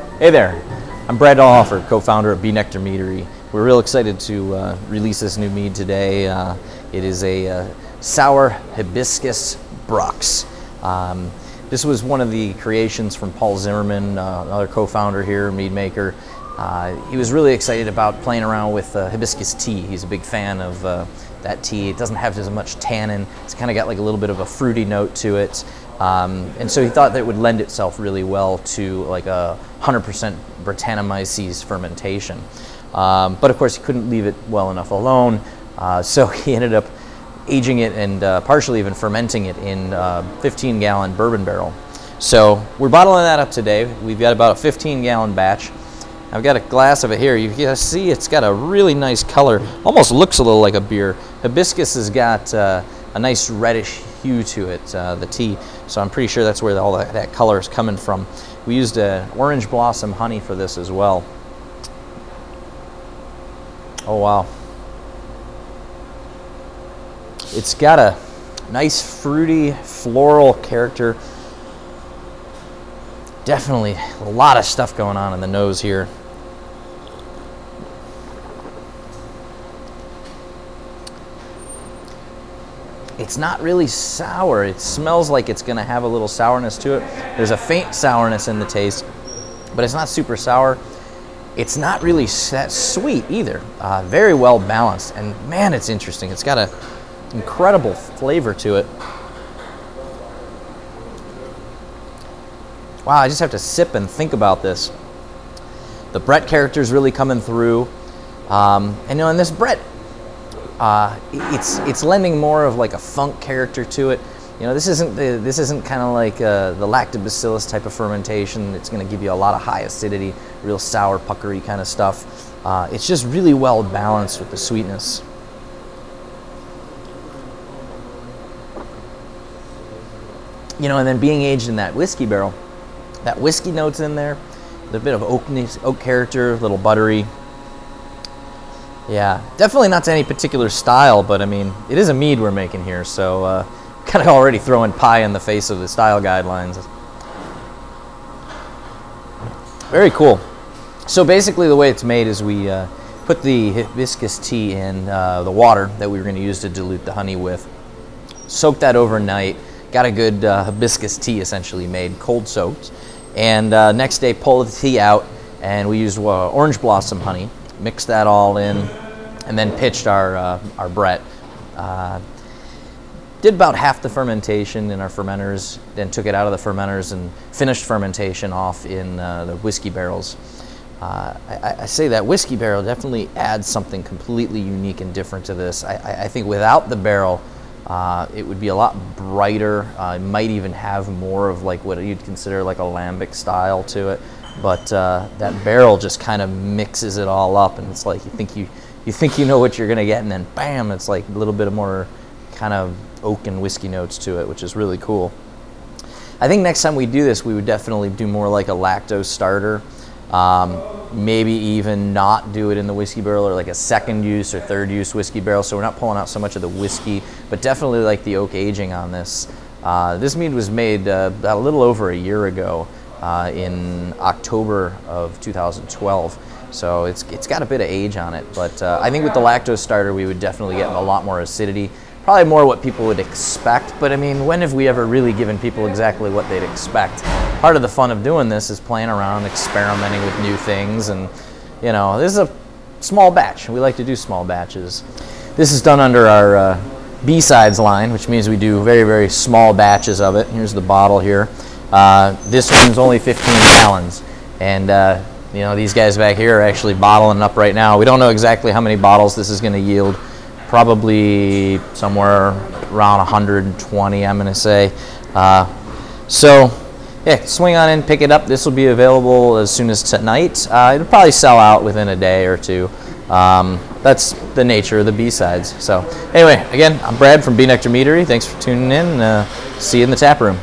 Hey there, I'm Brad Dahlhofer, co-founder of Nektar Meadery. We're real excited to release this new mead today. It is a Sour Hibiscus Brux. This was one of the creations from Paul Zimmerman, another co-founder here, mead maker. He was really excited about playing around with hibiscus tea. He's a big fan of that tea. It doesn't have as much tannin. It's kind of got like a little bit of a fruity note to it. And so he thought that it would lend itself really well to like a 100% Brettanomyces fermentation. But of course he couldn't leave it well enough alone, so he ended up aging it and partially even fermenting it in a 15-gallon bourbon barrel. So we're bottling that up today. We've got about a 15-gallon batch. I've got a glass of it here. You can see it's got a really nice color. Almost looks a little like a beer. Hibiscus has got a nice reddish hue to it, the tea. So I'm pretty sure that's where all that color is coming from. We used orange blossom honey for this as well. Oh wow. It's got a nice fruity floral character. Definitely a lot of stuff going on in the nose here. It's not really sour. It smells like it's gonna have a little sourness to it. There's a faint sourness in the taste, but it's not super sour. It's not really that sweet either. Very well balanced, and man, it's interesting. It's got an incredible flavor to it. Wow, I just have to sip and think about this. The Brett character is really coming through, and you know, in this Brett, it's lending more of like a funk character to it. You know, this isn't kind of like the lactobacillus type of fermentation. It's going to give you a lot of high acidity, real sour, puckery kind of stuff. It's just really well balanced with the sweetness. You know, and then being aged in that whiskey barrel, that whiskey note's in there. There's a bit of oak character, a little buttery. Yeah, definitely not to any particular style, but I mean, it is a mead we're making here, so kind of already throwing pie in the face of the style guidelines. Very cool. So basically the way it's made is we put the hibiscus tea in the water that we were going to use to dilute the honey with. Soak that overnight. Got a good hibiscus tea essentially made, cold soaked. And next day pull the tea out, and we used orange blossom honey. Mixed that all in, and then pitched our Brett. Did about half the fermentation in our fermenters, then took it out of the fermenters and finished fermentation off in the whiskey barrels. I say that whiskey barrel definitely adds something completely unique and different to this. I think without the barrel, it would be a lot brighter. It might even have more of like what you'd consider like a lambic style to it. But that barrel just kind of mixes it all up, and it's like you think you know what you're gonna get, and then bam, it's like a little bit of more kind of oak and whiskey notes to it, which is really cool. I think next time we do this, we would definitely do more like a lactose starter. Maybe even not do it in the whiskey barrel, or like a second use or third use whiskey barrel, so we're not pulling out so much of the whiskey, but definitely like the oak aging on this. This mead was made about a little over a year ago. In October of 2012, so it's got a bit of age on it, but I think with the lactose starter we would definitely get a lot more acidity, probably more what people would expect. But I mean, when have we ever really given people exactly what they'd expect? Part of the fun of doing this is playing around, experimenting with new things, and you know, this is a small batch. We like to do small batches. This is done under our B-sides line, which means we do very, very small batches of it. Here's the bottle here. This one's only 15 gallons, and you know, these guys back here are actually bottling up right now. We don't know exactly how many bottles this is going to yield. Probably somewhere around 120, I'm going to say. So yeah, swing on in, pick it up. This will be available as soon as tonight. It'll probably sell out within a day or two. That's the nature of the B-sides. So anyway, again, I'm Brad from Nektar Meadery. Thanks for tuning in. See you in the tap room.